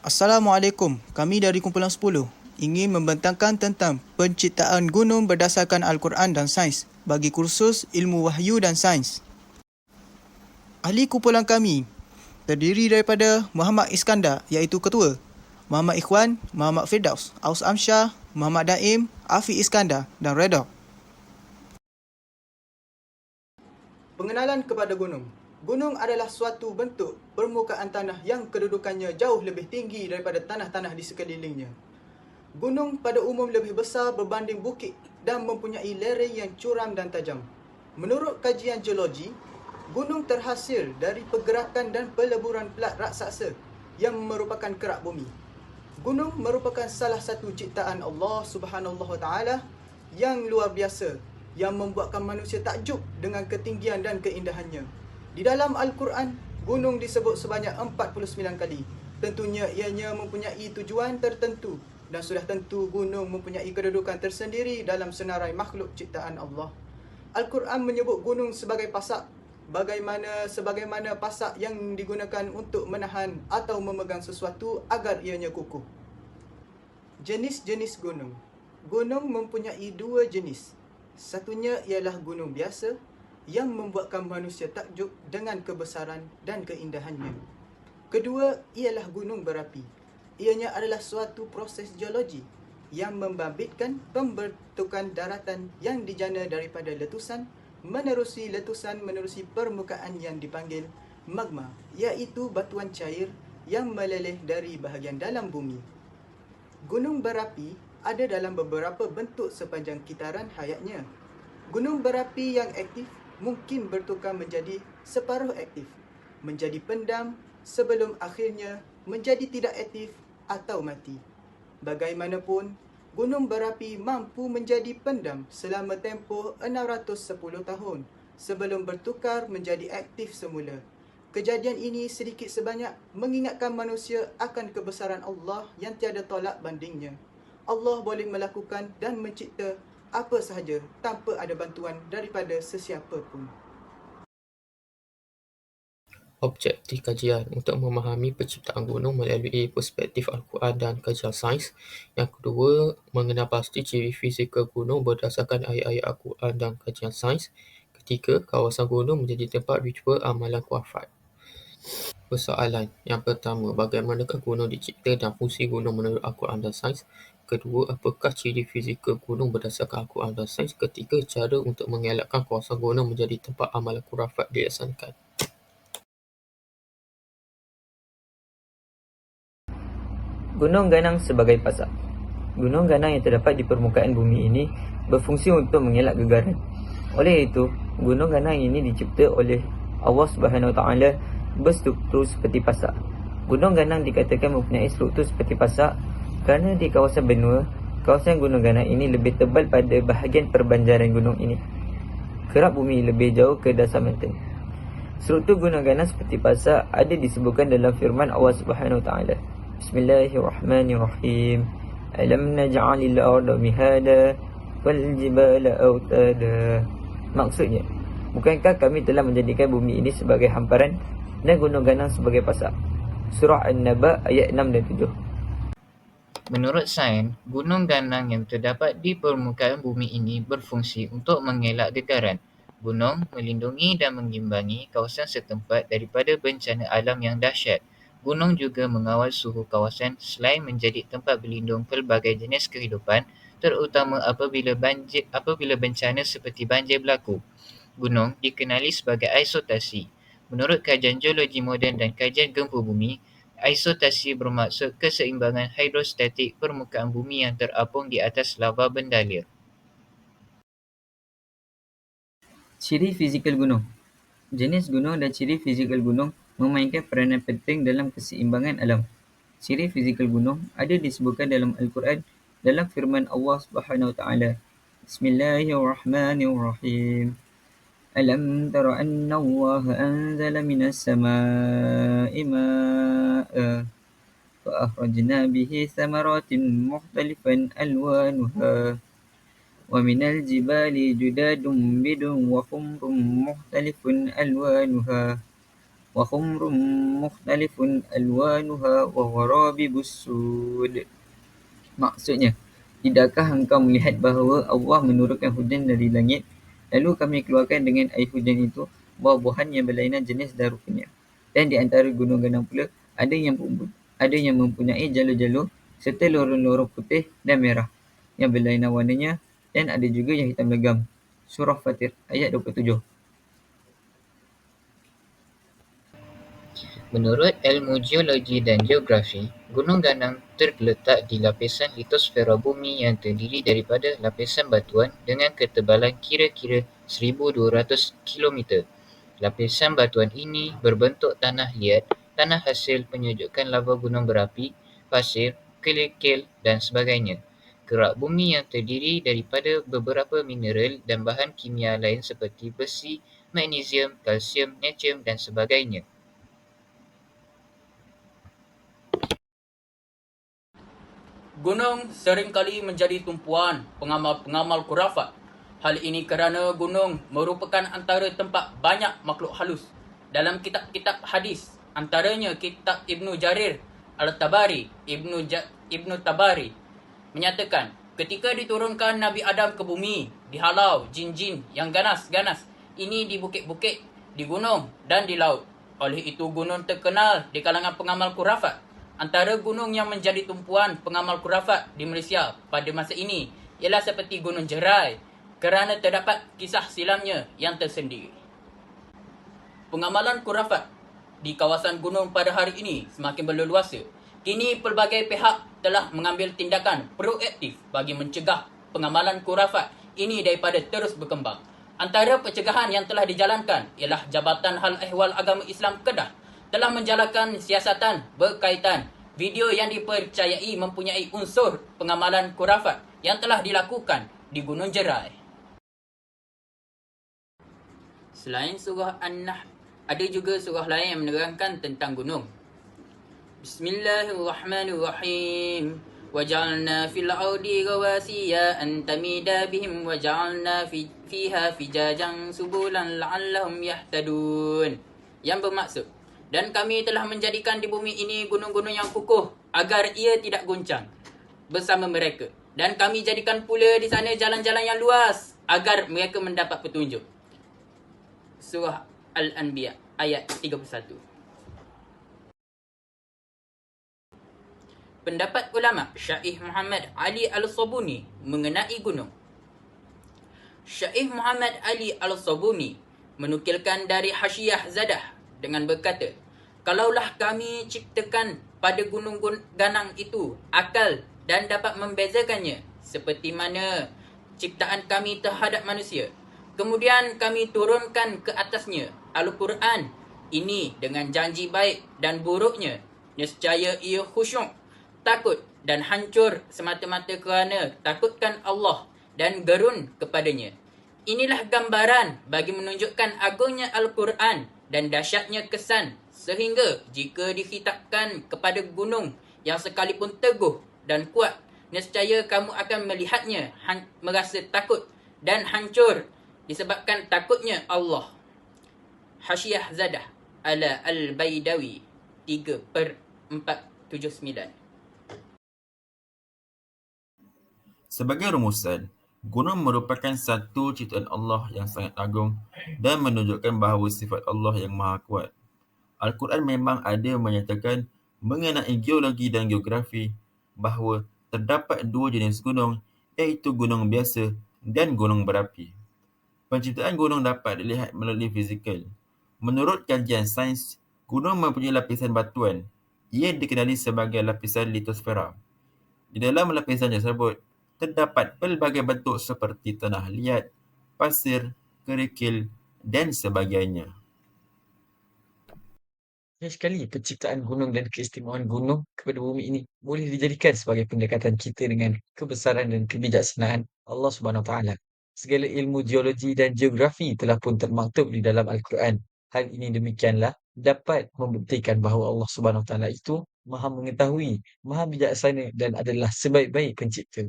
Assalamualaikum, kami dari Kumpulan 10 ingin membentangkan tentang penciptaan gunung berdasarkan Al-Quran dan Sains bagi kursus Ilmu Wahyu dan Sains. Ahli kumpulan kami terdiri daripada Muhammad Iskandar iaitu Ketua, Muhammad Ikhwan, Muhammad Firdaus, Aus Amsyah, Muhammad Daim, Afiq Iskandar dan Redha. Pengenalan kepada gunung. Gunung adalah suatu bentuk permukaan tanah yang kedudukannya jauh lebih tinggi daripada tanah-tanah di sekelilingnya. Gunung pada umum lebih besar berbanding bukit dan mempunyai lereng yang curam dan tajam. Menurut kajian geologi, gunung terhasil dari pergerakan dan peleburan pelat raksasa yang merupakan kerak bumi. Gunung merupakan salah satu ciptaan Allah Subhanahu Wa Taala yang luar biasa yang membuatkan manusia takjub dengan ketinggian dan keindahannya. Di dalam Al-Quran, gunung disebut sebanyak 49 kali. Tentunya ianya mempunyai tujuan tertentu dan sudah tentu gunung mempunyai kedudukan tersendiri dalam senarai makhluk ciptaan Allah. Al-Quran menyebut gunung sebagai pasak, sebagaimana pasak yang digunakan untuk menahan atau memegang sesuatu agar ianya kukuh. Jenis-jenis gunung. Gunung mempunyai dua jenis. Satunya ialah gunung biasa yang membuatkan manusia takjub dengan kebesaran dan keindahannya. Kedua ialah gunung berapi. Ianya adalah suatu proses geologi yang membabitkan pembentukan daratan yang dijana daripada letusan menerusi permukaan yang dipanggil magma, iaitu batuan cair yang meleleh dari bahagian dalam bumi. Gunung berapi ada dalam beberapa bentuk sepanjang kitaran hayatnya. Gunung berapi yang aktif mungkin bertukar menjadi separuh aktif, menjadi pendam sebelum akhirnya menjadi tidak aktif atau mati. Bagaimanapun, gunung berapi mampu menjadi pendam selama tempoh 610 tahun sebelum bertukar menjadi aktif semula. Kejadian ini sedikit sebanyak mengingatkan manusia akan kebesaran Allah yang tiada tolak bandingnya. Allah boleh melakukan dan mencipta apa sahaja tanpa ada bantuan daripada sesiapa pun. Objektif kajian untuk memahami penciptaan gunung melalui perspektif Al-Quran dan kajian sains. Yang kedua, mengenal pasti ciri fizikal gunung berdasarkan ayat-ayat Al-Quran dan kajian sains. Ketiga, kawasan gunung menjadi tempat ritual amalan khurafat. Persoalan yang pertama, bagaimanakah gunung dicipta dan fungsi gunung menurut Al-Quran dan sains? Kedua, apakah ciri fizikal gunung berdasarkan Al-Quran dan sains? Ketiga, cara untuk mengelakkan kawasan gunung menjadi tempat amalan khurafat dilaksanakan. Gunung ganang sebagai pasak. Gunung ganang yang terdapat di permukaan bumi ini berfungsi untuk mengelak gegaran. Oleh itu, gunung ganang ini dicipta oleh Allah Subhanahu Wa Taala berstruktur seperti pasak. Gunung ganang dikatakan mempunyai struktur seperti pasak kerana di kawasan benua, kawasan gunung ganang ini lebih tebal pada bahagian perbanjaran gunung ini. Kerak bumi lebih jauh ke dasar mantan. Struktur gunung ganang seperti pasak ada disebutkan dalam firman Allah Subhanahu Wa Taala. Bismillahirrahmanirrahim. Alam naj'alil arda mihada wal jibala autada. Maksudnya, bukankah kami telah menjadikan bumi ini sebagai hamparan dan gunung ganang sebagai pasak? Surah An-Naba ayat 6 dan 7. Menurut sains, gunung ganang yang terdapat di permukaan bumi ini berfungsi untuk mengelak gegaran. Gunung melindungi dan mengimbangi kawasan setempat daripada bencana alam yang dahsyat. Gunung juga mengawal suhu kawasan selain menjadi tempat berlindung pelbagai jenis kehidupan, terutama apabila bencana seperti banjir berlaku. Gunung dikenali sebagai aisotasi. Menurut kajian geologi moden dan kajian gempa bumi, aisotasi bermaksud keseimbangan hidrostatik permukaan bumi yang terapung di atas lava bendalir. Ciri fizikal gunung. Jenis gunung dan ciri fizikal gunung memainkan peranan penting dalam keseimbangan alam. Ciri fizikal gunung ada disebutkan dalam Al-Quran dalam firman Allah Subhanahu Wa Taala. Bismillahirrahmanirrahim. Alam tara anna Allah anzala minas sama'i ma'a fa akhrajna bihi thamaratin mukhtalifan alwanuha wa minal jibali judadun bidun wa humrun mukhtalifun alwanuha وخمر مختلف ألوانها وغرابيب السود. Maksudnya, tidakkah engkau melihat bahawa Allah menurunkan hujan dari langit, lalu kami keluarkan dengan air hujan itu buah-buahan yang berlainan jenis dan rupanya. Dan di antara gunung ganang pula, ada yang mempunyai jalur-jalur serta lorong-lorong putih dan merah yang berlainan warnanya, dan ada juga yang hitam legam. Surah Fatir ayat 27. Menurut ilmu geologi dan geografi, gunung ganang terletak di lapisan litosfera bumi yang terdiri daripada lapisan batuan dengan ketebalan kira-kira 1,200 kilometer. Lapisan batuan ini berbentuk tanah liat, tanah hasil penyejukan lava gunung berapi, pasir, kerikil dan sebagainya. Kerak bumi yang terdiri daripada beberapa mineral dan bahan kimia lain seperti besi, magnesium, kalsium, natrium dan sebagainya. Gunung seringkali menjadi tumpuan pengamal-pengamal khurafat. Hal ini kerana gunung merupakan antara tempat banyak makhluk halus. Dalam kitab-kitab hadis, antaranya kitab Ibnu Jarir Al-Tabari, Ibnu Tabari menyatakan, ketika diturunkan Nabi Adam ke bumi, dihalau jin-jin yang ganas-ganas ini di bukit-bukit, di gunung dan di laut. Oleh itu gunung terkenal di kalangan pengamal khurafat. Antara gunung yang menjadi tumpuan pengamal khurafat di Malaysia pada masa ini ialah seperti Gunung Jerai kerana terdapat kisah silamnya yang tersendiri. Pengamalan khurafat di kawasan gunung pada hari ini semakin berleluasa. Kini pelbagai pihak telah mengambil tindakan proaktif bagi mencegah pengamalan khurafat ini daripada terus berkembang. Antara pencegahan yang telah dijalankan ialah Jabatan Hal Ehwal Agama Islam Kedah telah menjalankan siasatan berkaitan video yang dipercayai mempunyai unsur pengamalan khurafat yang telah dilakukan di Gunung Jerai. Selain surah An-Nahl, ada juga surah lain yang menerangkan tentang gunung. Bismillahirrahmanirrahim. وَجَعَلْنَا فِي الْأَرْضِ رَوَاسِيَ أَن تَمِيدَ بِهِمْ وَجَعَلْنَا فِيهَا فِجَاجًا سُبُلًا لَعَلَّهُمْ يَهْتَدُونَ. Yang bermaksud, dan kami telah menjadikan di bumi ini gunung-gunung yang kukuh agar ia tidak goncang bersama mereka. Dan kami jadikan pula di sana jalan-jalan yang luas agar mereka mendapat petunjuk. Surah Al-Anbiya ayat 31. Pendapat ulama Syaikh Muhammad Ali Al-Sabuni mengenai gunung. Syaikh Muhammad Ali Al-Sabuni menukilkan dari Hasyiah Zadah dengan berkata, kalaulah kami ciptakan pada gunung ganang itu akal dan dapat membezakannya seperti mana ciptaan kami terhadap manusia, kemudian kami turunkan ke atasnya Al-Quran ini dengan janji baik dan buruknya, nescaya ia khusyuk, takut dan hancur semata-mata kerana takutkan Allah dan gerun kepadanya. Inilah gambaran bagi menunjukkan agungnya Al-Quran dan dahsyatnya kesan, sehingga jika dikhitabkan kepada gunung yang sekalipun teguh dan kuat, nescaya kamu akan melihatnya merasa takut dan hancur disebabkan takutnya Allah. Hasyiah Zadah ala Al-Baidawi 3/479. Sebagai rumusan, gunung merupakan satu ciptaan Allah yang sangat agung dan menunjukkan bahawa sifat Allah yang maha kuat. Al-Quran memang ada menyatakan mengenai geologi dan geografi bahawa terdapat dua jenis gunung, iaitu gunung biasa dan gunung berapi. Penciptaan gunung dapat dilihat melalui fizikal. Menurut kajian sains, gunung mempunyai lapisan batuan. Ia dikenali sebagai lapisan litosfera. Di dalam lapisan tersebut, terdapat pelbagai bentuk seperti tanah liat, pasir, kerikil dan sebagainya. Banyak sekali penciptaan gunung dan keistimewaan gunung kepada bumi ini boleh dijadikan sebagai pendekatan kita dengan kebesaran dan kebijaksanaan Allah Subhanahu Wa Taala. Segala ilmu geologi dan geografi telah pun termaktub di dalam Al-Quran. Hal ini demikianlah dapat membuktikan bahawa Allah Subhanahu Wa Taala itu Maha mengetahui, Maha bijaksana dan adalah sebaik-baik pencipta.